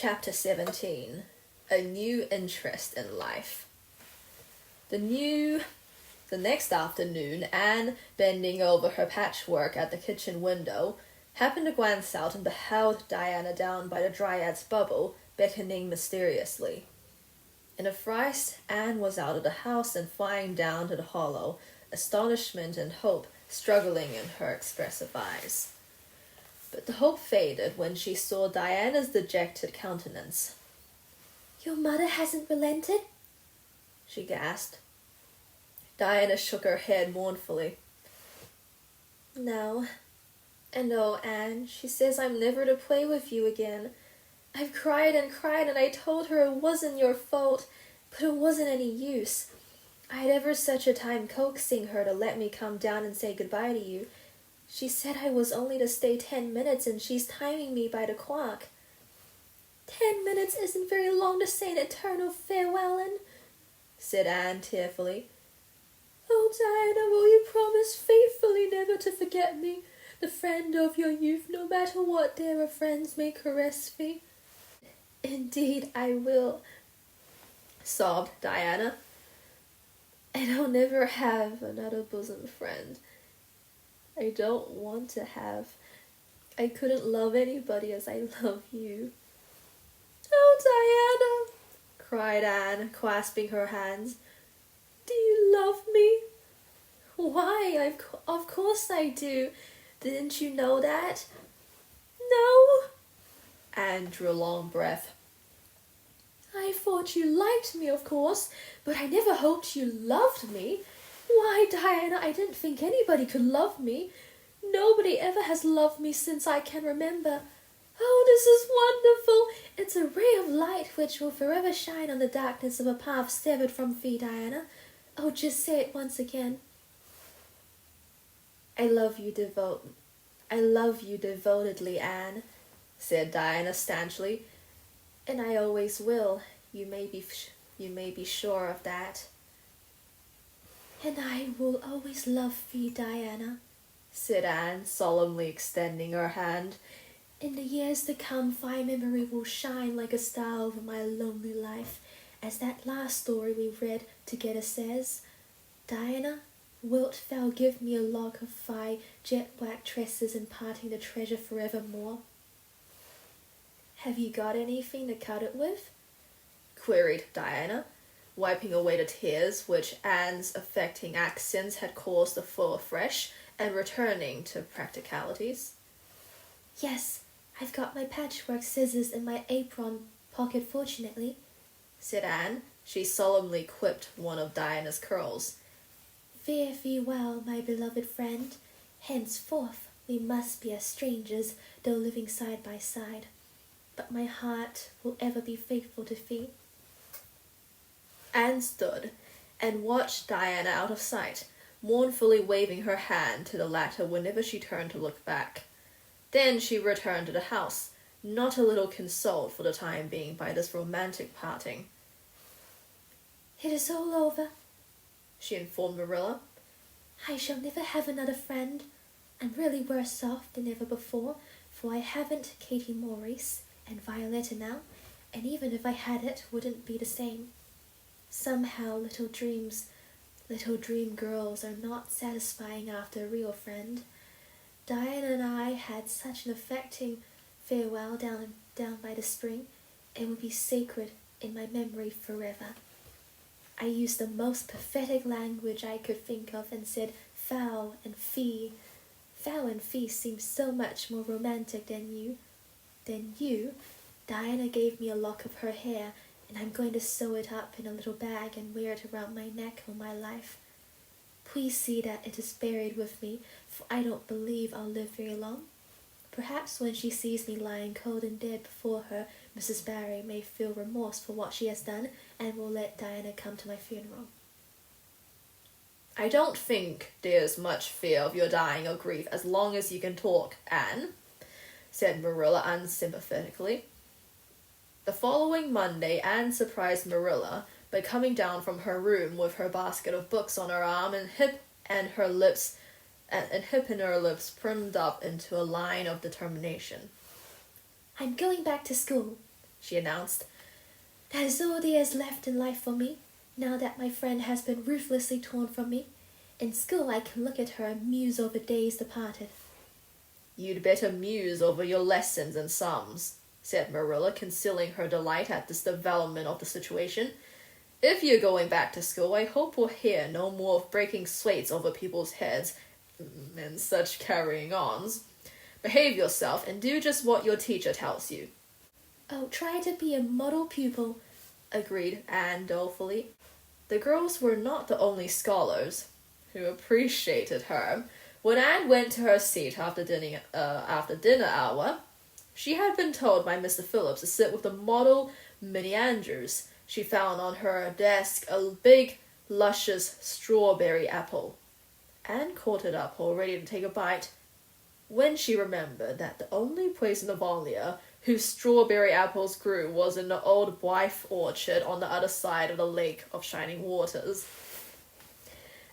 Chapter 17. A New Interest in Life. The next afternoon, Anne, bending over her patchwork at the kitchen window, happened to glance out and beheld Diana down by the Dryad's bubble, beckoning mysteriously. In a fright, Anne was out of the house and flying down to the hollow, astonishment and hope struggling in her expressive eyes. But the hope faded when she saw Diana's dejected countenance. "Your mother hasn't relented?" she gasped. Diana shook her head mournfully. "No. And oh, Anne, she says I'm never to play with you again. I've cried and cried, and I told her it wasn't your fault, but it wasn't any use. I had ever such a time coaxing her to let me come down and say goodbye to you. She said I was only to stay 10 minutes, and she's timing me by the clock." 10 minutes isn't very long to say an eternal farewell in," said Anne tearfully. "Oh, Diana, will you promise faithfully never to forget me, the friend of your youth, no matter what dearer friends may caress me?" "Indeed I will," sobbed Diana. "And I'll never have another bosom friend. I don't want to have. I couldn't love anybody as I love you." "Oh, Diana," cried Anne, clasping her hands. "Do you love me?" "Why, of course I do. Didn't you know that?" "No." Anne drew a long breath. "I thought you liked me, of course, but I never hoped you loved me. Why, Diana, I didn't think anybody could love me. Nobody ever has loved me since I can remember. Oh, this is wonderful. It's a ray of light which will forever shine on the darkness of a path severed from thee, Diana. Oh, just say it once again." I love you devotedly, Anne," said Diana stanchly. "And I always will. You may be sure of that." "And I will always love thee, Diana," said Anne, solemnly extending her hand. "In the years to come thy memory will shine like a star over my lonely life, as that last story we read together says. Diana, wilt thou give me a lock of thy jet-black tresses in parting the treasure forevermore?" "Have you got anything to cut it with?" queried Diana, wiping away the tears which Anne's affecting accents had caused to flow afresh, and returning to practicalities. "Yes, I've got my patchwork scissors in my apron pocket fortunately," said Anne. She solemnly clipped one of Diana's curls. "Fare thee well, my beloved friend. Henceforth we must be as strangers, though living side by side. But my heart will ever be faithful to thee." Anne stood and watched Diana out of sight, mournfully waving her hand to the latter whenever she turned to look back. Then she returned to the house, not a little consoled for the time being by this romantic parting. "It is all over," she informed Marilla. "I shall never have another friend. I'm really worse off than ever before, for I haven't Katie Maurice and Violetta now, and even if I had it, wouldn't be the same. Somehow little dream girls are not satisfying after a real friend. Diana and I had such an affecting farewell down by the spring. It will be sacred in my memory forever. I used the most pathetic language I could think of and said thou and fee. Thou and fee seemed so much more romantic than you. Diana gave me a lock of her hair, and I'm going to sew it up in a little bag and wear it around my neck all my life. Please see that it is buried with me, for I don't believe I'll live very long. Perhaps when she sees me lying cold and dead before her, Mrs. Barry may feel remorse for what she has done and will let Diana come to my funeral." "I don't think there's much fear of your dying of grief as long as you can talk, Anne," said Marilla unsympathetically. The following Monday, Anne surprised Marilla by coming down from her room with her basket of books on her arm and hip and her lips primmed up into a line of determination. "I'm going back to school," she announced. That is all there is left in life for me, now that my friend has been ruthlessly torn from me. In school I can look at her and muse over days departed. You'd better muse over your lessons and sums, said Marilla, concealing her delight at this development of the situation. If you're going back to school, I hope we'll hear no more of breaking slates over people's heads and such carrying-ons. Behave yourself and do just what your teacher tells you. Oh, try to be a model pupil, agreed Anne dolefully. The girls were not the only scholars who appreciated her. When Anne went to her seat after dinner hour, she had been told by Mr. Phillips to sit with the model Minnie Andrews. She found on her desk a big, luscious strawberry apple. Anne caught it up, all ready to take a bite, when she remembered that the only place in Avonlea whose strawberry apples grew was in the old Blythe orchard on the other side of the Lake of Shining Waters.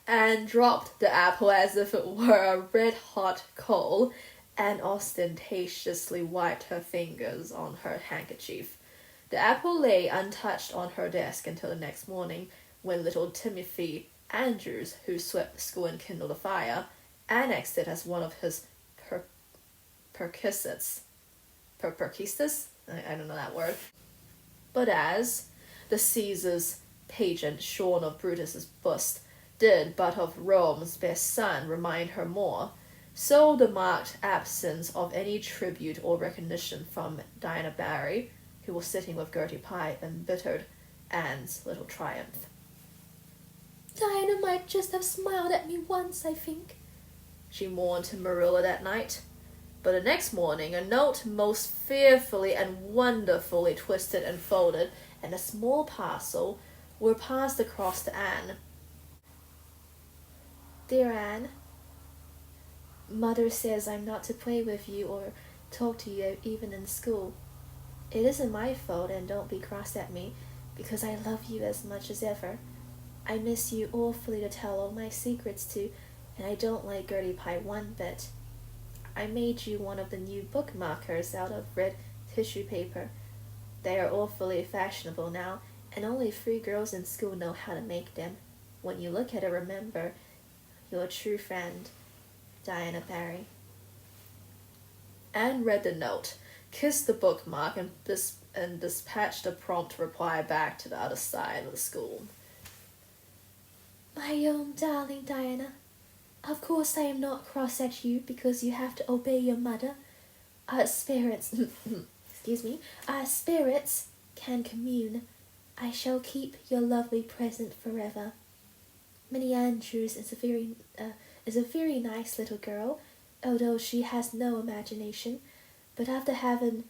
Anne dropped the apple as if it were a red-hot coal and ostentatiously wiped her fingers on her handkerchief. The apple lay untouched on her desk until the next morning, when little Timothy Andrews, who swept the school and kindled a fire, annexed it as one of his perquisites. Perquisites? I don't know that word. But as the Caesar's pageant shorn of Brutus's bust did but of Rome's best son remind her more, so the marked absence of any tribute or recognition from Diana Barry, who was sitting with Gertie Pye, embittered Anne's little triumph. Diana might just have smiled at me once, I think, she mourned to Marilla that night. But the next morning a note most fearfully and wonderfully twisted and folded, and a small parcel were passed across to Anne. Dear Anne, Mother says I'm not to play with you or talk to you even in school. It isn't my fault, and don't be cross at me, because I love you as much as ever. I miss you awfully to tell all my secrets to, and I don't like Gertie Pye one bit. I made you one of the new bookmarkers out of red tissue paper. They are awfully fashionable now, and only 3 girls in school know how to make them. When you look at it, remember your true friend, Diana Barry. Anne read the note, kissed the bookmark, and dispatched a prompt reply back to the other side of the school. My own darling Diana, of course I am not cross at you because you have to obey your mother. Our spirits, our spirits can commune. I shall keep your lovely present forever. Minnie Andrews is a very nice little girl, although she has no imagination. But after having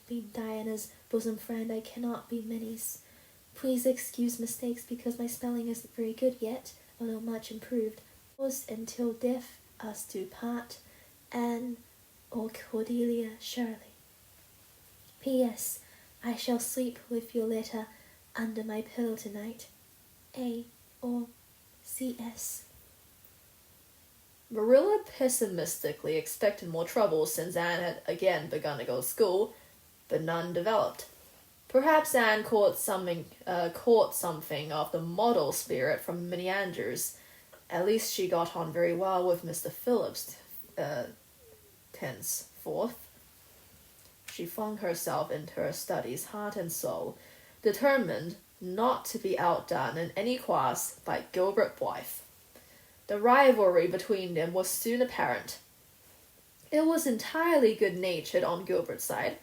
been Diana's bosom friend, I cannot be Minnie's. Please excuse mistakes because my spelling isn't very good yet, although much improved. Until death us do part, Anne or Cordelia Shirley. P.S. I shall sleep with your letter under my pillow tonight. A. or C.S. Marilla pessimistically expected more trouble since Anne had again begun to go to school, but none developed. Perhaps Anne caught something of the model spirit from Minnie Andrews. At least she got on very well with Mr. Phillips thenceforth. She flung herself into her studies heart and soul, determined not to be outdone in any class by Gilbert Blythe. The rivalry between them was soon apparent. It was entirely good-natured on Gilbert's side,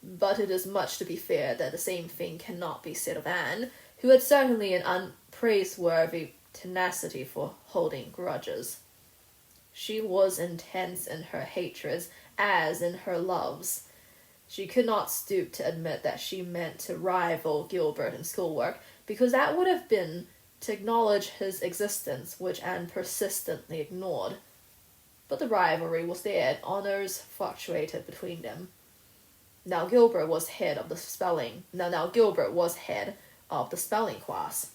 but it is much to be feared that the same thing cannot be said of Anne, who had certainly an unpraiseworthy tenacity for holding grudges. She was intense in her hatreds as in her loves. She could not stoop to admit that she meant to rival Gilbert in schoolwork, because that would have been to acknowledge his existence, which Anne persistently ignored. But the rivalry was there, and honors fluctuated between them. Now Gilbert was head of the spelling class.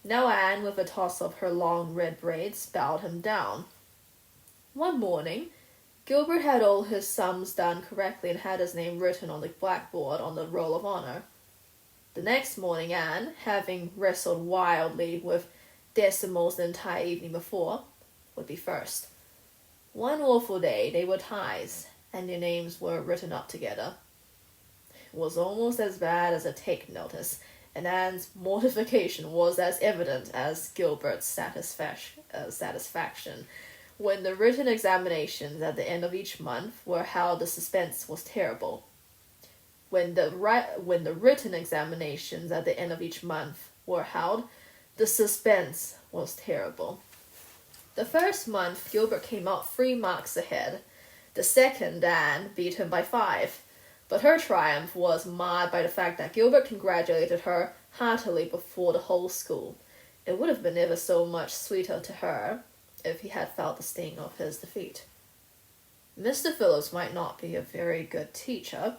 Now Anne, with a toss of her long red braids, bowed him down. One morning, Gilbert had all his sums done correctly and had his name written on the blackboard on the roll of honor. The next morning Anne, having wrestled wildly with decimals the entire evening before, would be first. One awful day they were ties, and their names were written up together. It was almost as bad as a take notice, and Anne's mortification was as evident as Gilbert's satisfaction. When the written examinations at the end of each month were held, the suspense was terrible. When the written examinations at the end of each month were held, the suspense was terrible. The first month, Gilbert came out 3 marks ahead. The second, Anne beat him by 5. But her triumph was marred by the fact that Gilbert congratulated her heartily before the whole school. It would have been ever so much sweeter to her if he had felt the sting of his defeat. Mr. Phillips might not be a very good teacher,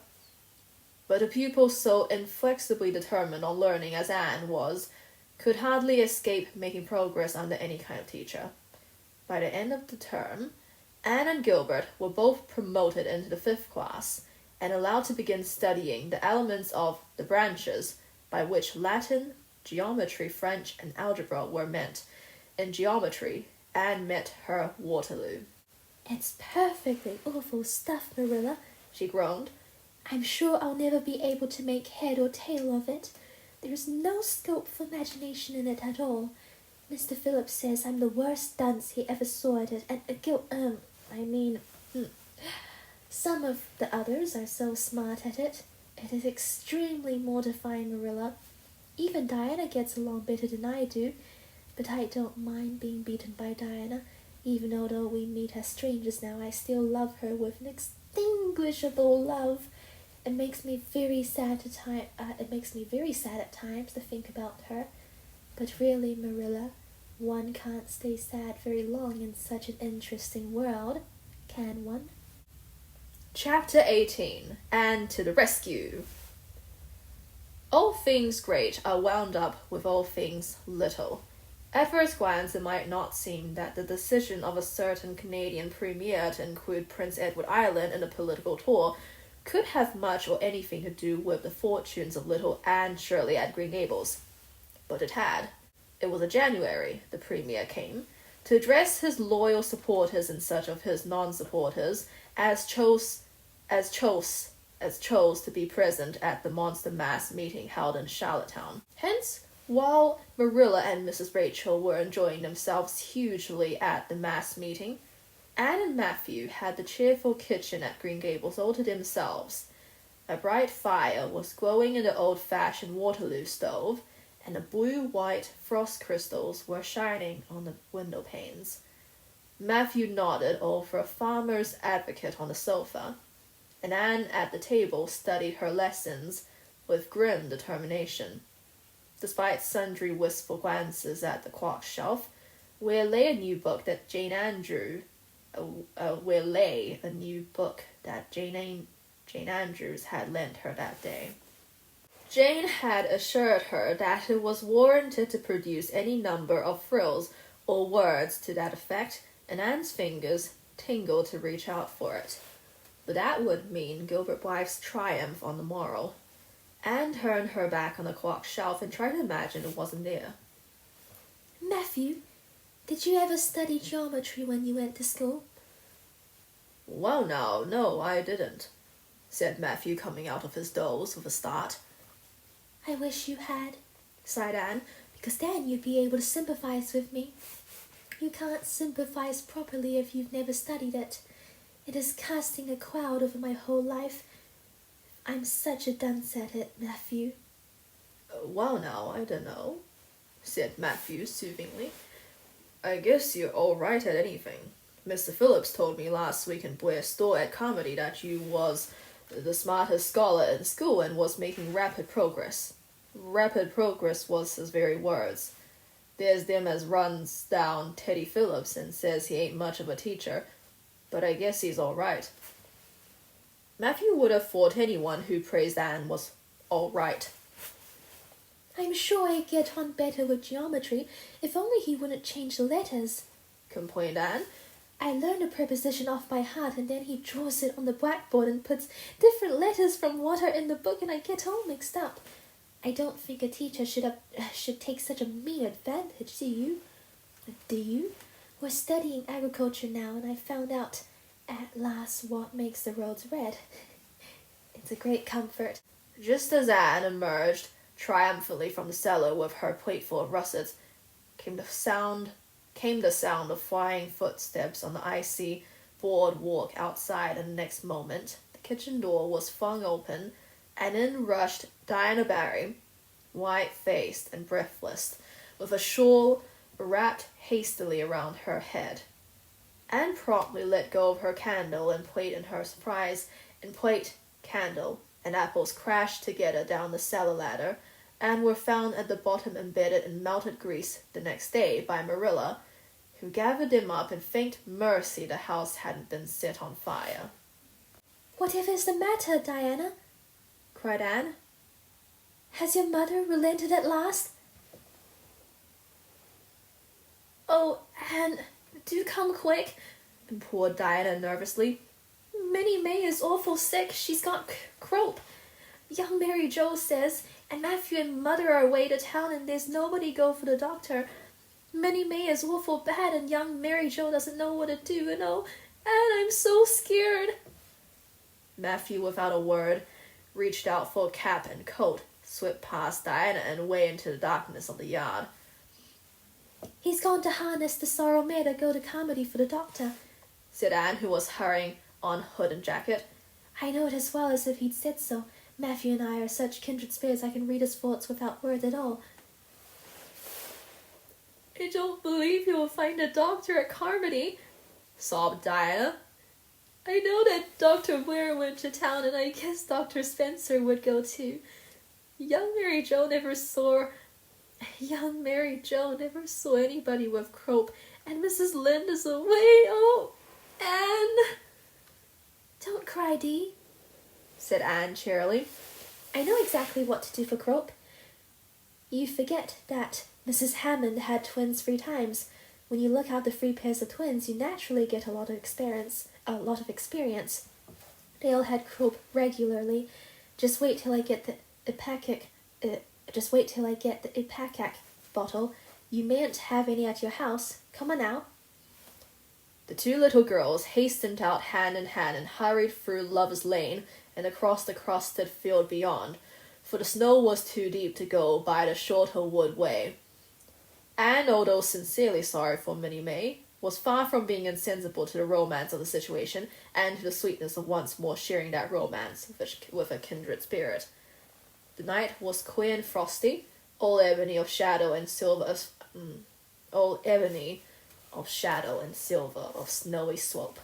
but a pupil so inflexibly determined on learning as Anne was could hardly escape making progress under any kind of teacher. By the end of the term, Anne and Gilbert were both promoted into the 5th class and allowed to begin studying the elements of the branches by which Latin, geometry, French, and algebra were meant. In geometry, Anne met her Waterloo. "It's perfectly awful stuff, Marilla," she groaned. "I'm sure I'll never be able to make head or tail of it. There's no scope for imagination in it at all. Mr. Phillips says I'm the worst dunce he ever saw at it, and some of the others are so smart at it. It is extremely mortifying, Marilla. Even Diana gets along better than I do, but I don't mind being beaten by Diana. Even although we meet as strangers now, I still love her with an inextinguishable love. It makes me very sad at times to think about her. But really, Marilla, one can't stay sad very long in such an interesting world, can one?" Chapter 18. Anne to the rescue. All things great are wound up with all things little. At first glance, it might not seem that the decision of a certain Canadian premier to include Prince Edward Island in a political tour could have much or anything to do with the fortunes of little Anne Shirley at Green Gables. But it had. It was in January the premier came, to address his loyal supporters and such of his non-supporters as chose to be present at the monster mass meeting held in Charlottetown. Hence, while Marilla and Mrs. Rachel were enjoying themselves hugely at the mass meeting, Anne and Matthew had the cheerful kitchen at Green Gables all to themselves. A bright fire was glowing in the old-fashioned Waterloo stove, and the blue-white frost crystals were shining on the window panes. Matthew nodded over a farmer's advocate on the sofa, and Anne at the table studied her lessons with grim determination. Despite sundry wistful glances at the clock shelf, where lay a new book that Jane Andrews had lent her that day. Jane had assured her that it was warranted to produce any number of frills or words to that effect, and Anne's fingers tingled to reach out for it. But that would mean Gilbert Blythe's triumph on the morrow. Anne turned her back on the clock shelf and tried to imagine it wasn't there. "Matthew, did you ever study geometry when you went to school?" "Well, now, no, I didn't," said Matthew, coming out of his doze with a start. "I wish you had," sighed Anne. "because then you'd be able to sympathize with me. You can't sympathize properly if you've never studied it. It is casting a cloud over my whole life. I'm such a dunce at it, Matthew." "Well, now, I don't know," said Matthew soothingly. "I guess you're all right at anything. Mr. Phillips told me last week in Blair's store at Carmody that you was the smartest scholar in school and was making rapid progress. Rapid progress was his very words. There's them as runs down Teddy Phillips and says he ain't much of a teacher, but I guess he's all right." Matthew would have thought anyone who praised Anne was all right. "I'm sure I'd get on better with geometry if only he wouldn't change the letters," complained Anne. I learned a preposition off by heart, and then he draws it on the blackboard and puts different letters from what are in the book, and I get all mixed up. I don't think a teacher should take such a mean advantage, do you? Do you? We're studying agriculture now, and I found out at last what makes the roads red. It's a great comfort. Just as Anne emerged triumphantly from the cellar with her plateful of russets, came the sound of flying footsteps on the icy boardwalk outside, and the next moment the kitchen door was flung open, and in rushed Diana Barry, white-faced and breathless, with a shawl wrapped hastily around her head. Anne promptly let go of her candle and plate in her surprise, and plate, candle, and apples crashed together down the cellar ladder, and were found at the bottom embedded in melted grease the next day by Marilla, who gathered them up and thanked mercy the house hadn't been set on fire. "Whatever is the matter, Diana?" cried Anne. "Has your mother relented at last?" "Oh, Anne, do come quick," implored Diana nervously. "Minnie May is awful sick. She's got croup. Young Mary Joe says, and Matthew and Mother are away to town, and there's nobody go for the doctor. Minnie May is awful bad, and young Mary Joe doesn't know what to do, and oh, Anne, I'm so scared." Matthew, without a word, reached out for a cap and coat, slipped past Diana and away into the darkness of the yard. "He's gone to harness the sorrel mare to go to Carmody for the doctor," said Anne, who was hurrying on hood and jacket. "I know it as well as if he'd said so. Matthew and I are such kindred spirits I can read his thoughts without words at all." "I don't believe you'll find a doctor at Carmody," sobbed Diana. "I know that Dr. Blair went to town, and I guess Dr. Spencer would go too. Young Mary Joe never saw anybody with croup, and Mrs. Lynde is away. Oh, Anne." "Don't cry, Dee," said Anne cheerily. "I know exactly what to do for croup. You forget that Mrs. Hammond had twins 3 times. When you look out the 3 pairs of twins, you naturally get a lot of experience. They all had croup regularly. Just wait till I get the ipecac bottle. You mayn't have any at your house. Come on now." The 2 little girls hastened out hand in hand and hurried through Lover's Lane and across the crusted field beyond, for the snow was too deep to go by the shorter wood way. Anne, although sincerely sorry for Minnie May, was far from being insensible to the romance of the situation and to the sweetness of once more sharing that romance with a kindred spirit. The night was clear and frosty, all ebony of shadow and silver of snowy slope.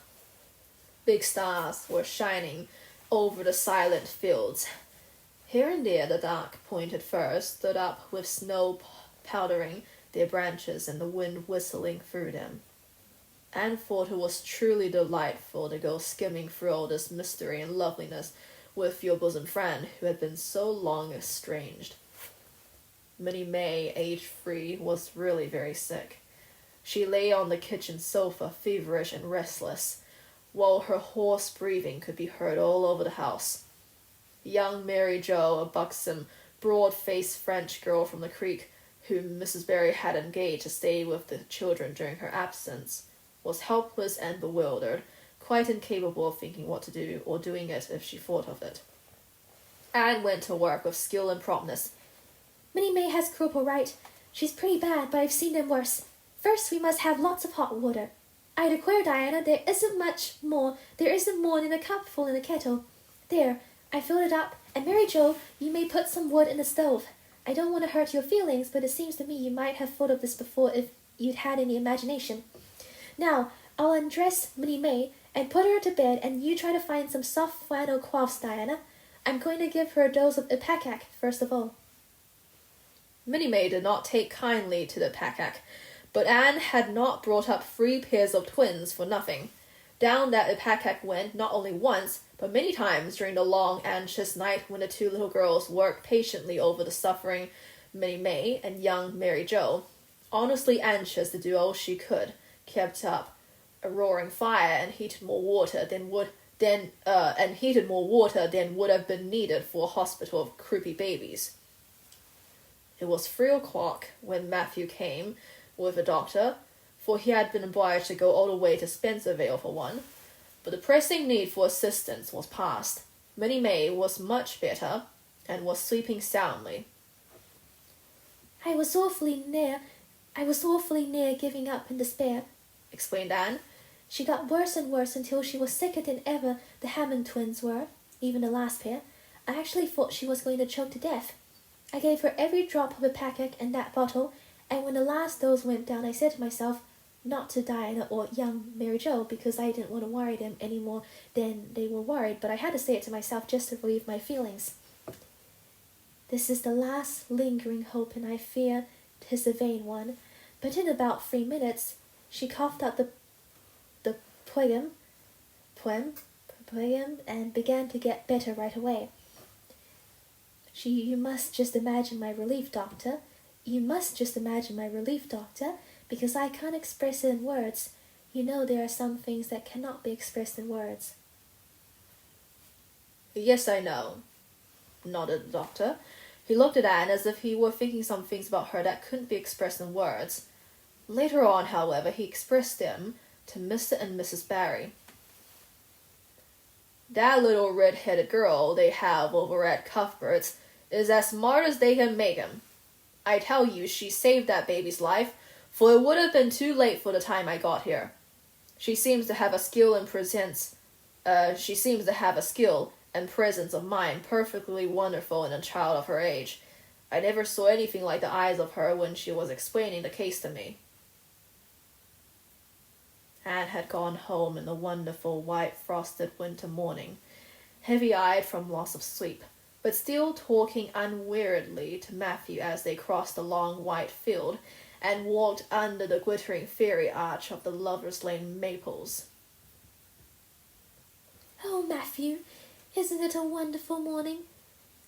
Big stars were shining over the silent fields. Here and there the dark pointed firs stood up with snow powdering their branches and the wind whistling through them. Anne thought it was truly delightful to go skimming through all this mystery and loveliness with your bosom friend who had been so long estranged. Minnie May, aged 3, was really very sick. She lay on the kitchen sofa, feverish and restless, while her hoarse breathing could be heard all over the house. Young Mary Joe, a buxom, broad-faced French girl from the creek, whom Mrs. Barry had engaged to stay with the children during her absence, was helpless and bewildered, quite incapable of thinking what to do, or doing it if she thought of it. Anne went to work with skill and promptness. "Minnie May has croup all right. She's pretty bad, but I've seen them worse. First, we must have lots of hot water. I declare, Diana, there isn't more than a cupful in the kettle. There, I filled it up, and Mary Joe, you may put some wood in the stove. I don't want to hurt your feelings, but it seems to me you might have thought of this before if you'd had any imagination. Now, I'll undress Minnie May and put her to bed, and you try to find some soft flannel cloths, Diana. I'm going to give her a dose of ipecac first of all." Minnie May did not take kindly to the ipecac, but Anne had not brought up 3 pairs of twins for nothing. Down that ipecac went not only once, but many times during the long, anxious night when the 2 little girls worked patiently over the suffering Minnie May and young Mary Joe, honestly anxious to do all she could, kept up a roaring fire and heated more water than would have been needed for a hospital of croupy babies. It was 3 o'clock when Matthew came with a doctor, for he had been obliged to go all the way to Spencervale for one. But the pressing need for assistance was past. Minnie May was much better, and was sleeping soundly. I was awfully near giving up in despair," explained Anne. "She got worse and worse until she was sicker than ever the Hammond twins were, even the last pair. I actually thought she was going to choke to death. I gave her every drop of ipecac in that bottle, and when the last dose went down I said to myself not to Diana or young Mary Jo, because I didn't want to worry them any more than they were worried, but I had to say it to myself just to relieve my feelings. This is the last lingering hope, and I fear 'tis a vain one. But in about 3 minutes she coughed out the poem, and began to get better right away. You must just imagine my relief, Doctor. Because I can't express it in words. You know there are some things that cannot be expressed in words." "Yes, I know," nodded the doctor. He looked at Anne as if he were thinking some things about her that couldn't be expressed in words. Later on, however, he expressed them to Mr. and Mrs. Barry. "That little red-headed girl they have over at Cuthbert's is as smart as they can make 'em. I tell you, she saved that baby's life, for it would have been too late for the time I got here. She seems to have a skill and presence of mind perfectly wonderful in a child of her age. I never saw anything like the eyes of her when she was explaining the case to me." Anne had gone home in the wonderful white frosted winter morning, heavy-eyed from loss of sleep, but still talking unweariedly to Matthew as they crossed the long white field and walked under the glittering fairy arch of the Lovers' Lane maples. "Oh, Matthew, isn't it a wonderful morning?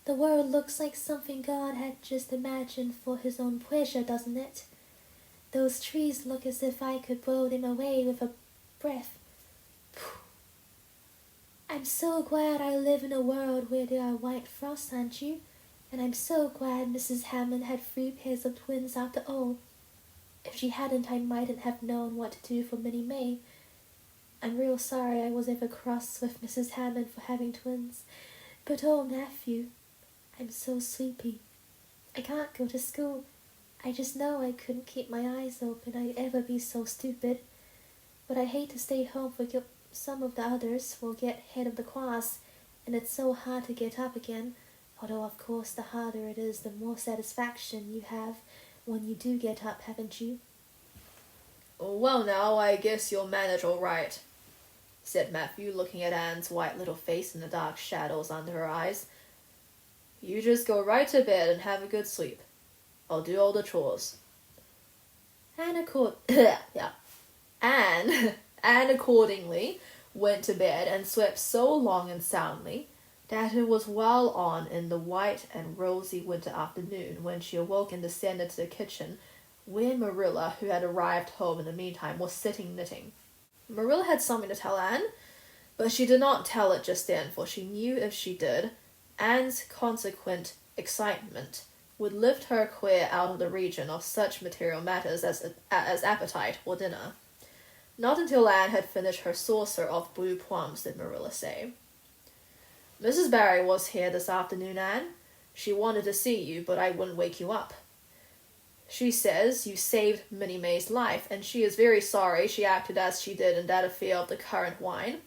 The world looks like something God had just imagined for his own pleasure, doesn't it? Those trees look as if I could blow them away with a breath. I'm so glad I live in a world where there are white frosts, aren't you? And I'm so glad Mrs. Hammond had 3 pairs of twins after all. If she hadn't, I mightn't have known what to do for Minnie May. I'm real sorry I was ever cross with Mrs. Hammond for having twins. But oh, Matthew, I'm so sleepy. I can't go to school. I just know I couldn't keep my eyes open. I'd ever be so stupid. But I hate to stay home for some of the others will get head of the class, and it's so hard to get up again, although of course the harder it is, the more satisfaction you have when you do get up, haven't you? "Well now, I guess you'll manage all right," said Matthew, looking at Anne's white little face and the dark shadows under her eyes. "You just go right to bed and have a good sleep. I'll do all the chores." Anne accordingly went to bed and slept so long and soundly that it was well on in the white and rosy winter afternoon when she awoke and descended to the kitchen, where Marilla, who had arrived home in the meantime, was sitting knitting. Marilla had something to tell Anne, but she did not tell it just then, for she knew if she did, Anne's consequent excitement would lift her clear out of the region of such material matters as appetite or dinner. Not until Anne had finished her saucer of blue plums did Marilla say, "Mrs. Barry was here this afternoon, Anne. She wanted to see you, but I wouldn't wake you up. She says you saved Minnie May's life, and she is very sorry she acted as she did in that affair of the currant wine.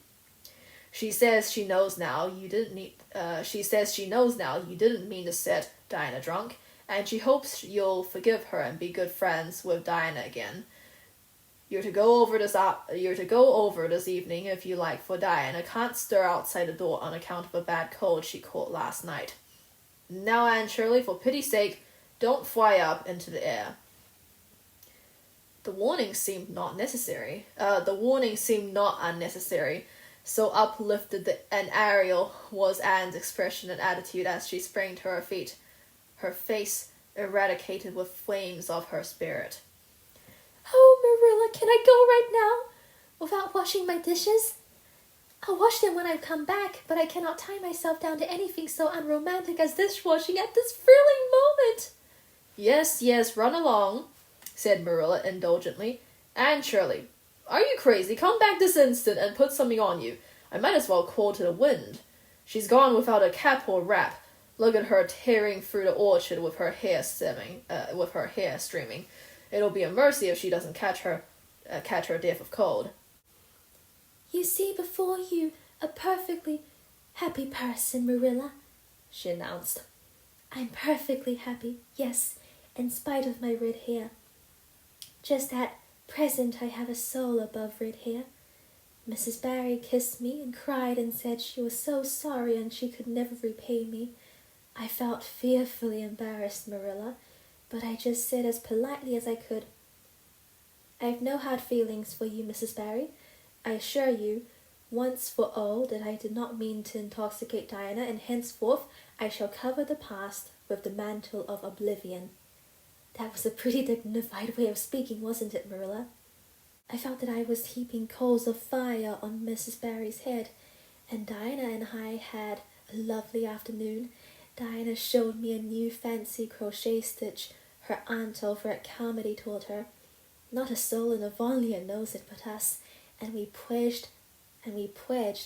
She says she knows now you didn't mean to set Diana drunk, and she hopes you'll forgive her and be good friends with Diana again. You're to go over this evening if you like, for Diana can't stir outside the door on account of a bad cold she caught last night. Now, Anne Shirley, for pity's sake, don't fly up into the air." The warning seemed not unnecessary, so uplifted and aerial was Anne's expression and attitude as she sprang to her feet, her face eradicated with flames of her spirit. "Oh, Marilla, can I go right now? Without washing my dishes? I'll wash them when I come back, but I cannot tie myself down to anything so unromantic as dishwashing at this thrilling moment. Yes, yes, run along, said Marilla indulgently. Anne Shirley, are you crazy? Come back this instant and put something on you. I might as well call to the wind. She's gone without a cap or wrap. Look at her tearing through the orchard with her hair streaming. It'll be a mercy if she doesn't catch her death of cold. You see before you a perfectly happy person, Marilla, she announced. I'm perfectly happy, yes, in spite of my red hair. Just at present I have a soul above red hair. Mrs. Barry kissed me and cried and said she was so sorry and she could never repay me. I felt fearfully embarrassed, Marilla, but I just said as politely as I could, I've no hard feelings for you, Mrs. Barry. I assure you, once for all, that I did not mean to intoxicate Diana, and henceforth I shall cover the past with the mantle of oblivion. That was a pretty dignified way of speaking, wasn't it, Marilla? I felt that I was heaping coals of fire on Mrs. Barry's head, and Diana and I had a lovely afternoon. Diana showed me a new fancy crochet stitch her aunt over at Carmody told her. Not a soul in Avonlea knows it but us, and we pledged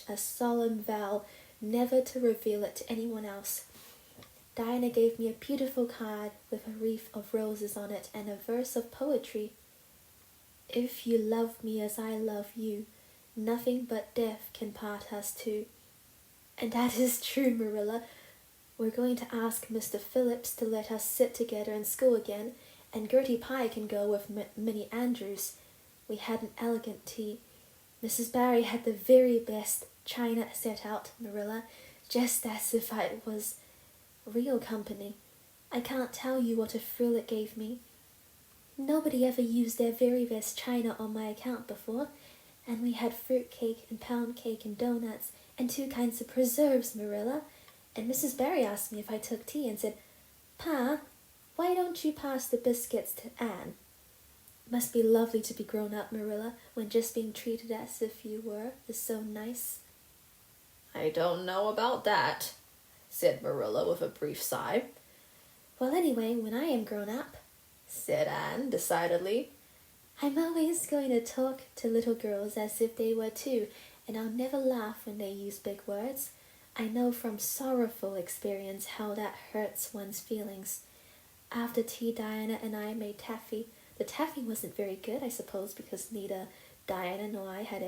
a solemn vow never to reveal it to anyone else. Diana gave me a beautiful card with a wreath of roses on it and a verse of poetry. If you love me as I love you, nothing but death can part us two. And that is true, Marilla. We're going to ask Mr. Phillips to let us sit together in school again, and Gertie Pye can go with Minnie Andrews. We had an elegant tea. Mrs. Barry had the very best china set out, Marilla, just as if it was real company. I can't tell you what a thrill it gave me. Nobody ever used their very best china on my account before, and we had fruit cake and pound cake and donuts and 2 kinds of preserves, Marilla. And Mrs. Barry asked me if I took tea and said, Pa, why don't you pass the biscuits to Anne? Must be lovely to be grown up, Marilla, when just being treated as if you were is so nice. I don't know about that, said Marilla with a brief sigh. Well, anyway, when I am grown up, said Anne decidedly, I'm always going to talk to little girls as if they were too, and I'll never laugh when they use big words. I know from sorrowful experience how that hurts one's feelings. After tea, Diana and I made taffy. The taffy wasn't very good, I suppose, because neither Diana nor I had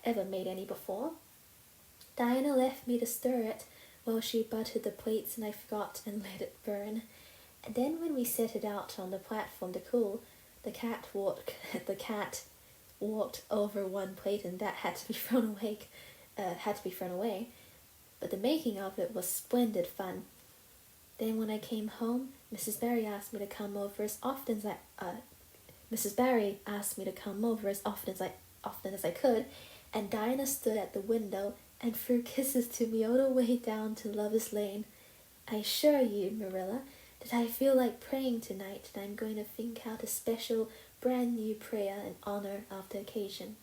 ever made any before. Diana left me to stir it while she buttered the plates, and I forgot and let it burn. And then when we set it out on the platform to cool, the cat walked over one plate, and that had to be thrown away. But the making of it was splendid fun. Then when I came home, Mrs. Barry asked me to come over as often as I could, and Diana stood at the window and threw kisses to me all the way down to Lover's Lane. I assure you, Marilla, that I feel like praying tonight, and I'm going to think out a special brand new prayer in honor of the occasion.